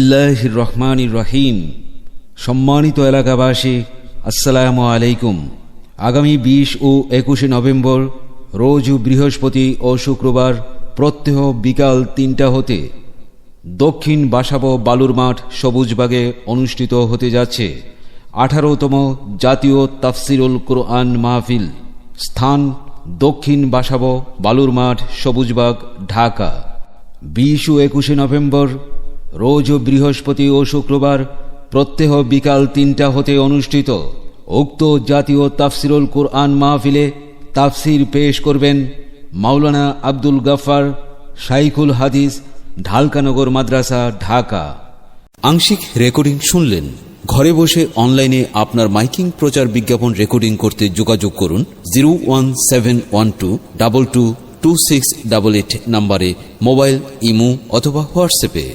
বিসমিল্লাহির রহমানির রহিম। সম্মানিত এলাকাবাসী, আসসালামু আলাইকুম। আগামী 20 ও 21 নভেম্বর রোজ বৃহস্পতি ও শুক্রবার প্রত্যহ বিকাল 3টা হতে দক্ষিণ বাসাবো বালুর মাঠ সবুজবাগে অনুষ্ঠিত হতে যাচ্ছে 18তম জাতীয় তাফসিরুল কুরআন মাহফিল। স্থান দক্ষিণ বাসাবো বালুর মাঠ সবুজবাগ, ঢাকা। 20 ও 21 নভেম্বর রোজ বৃহস্পতি ও শুক্রবার প্রত্যহ বিকাল 3টা হতে অনুষ্ঠিত উক্ত জাতীয় তাফসিরুল কুরআন মাহফিলে তাফসির পেশ করবেন মাওলানা আব্দুল গাফফার, শাইখুল হাদিস, ঢালকানগর মাদ্রাসা, ঢাকা। আংশিক রেকর্ডিং শুনলেন। ঘরে বসে অনলাইনে আপনার মাইকিং প্রচার বিজ্ঞাপন রেকর্ডিং করতে যোগাযোগ করুন 01712222688 নম্বরে মোবাইল, ইমো অথবা হোয়াটসঅ্যাপে।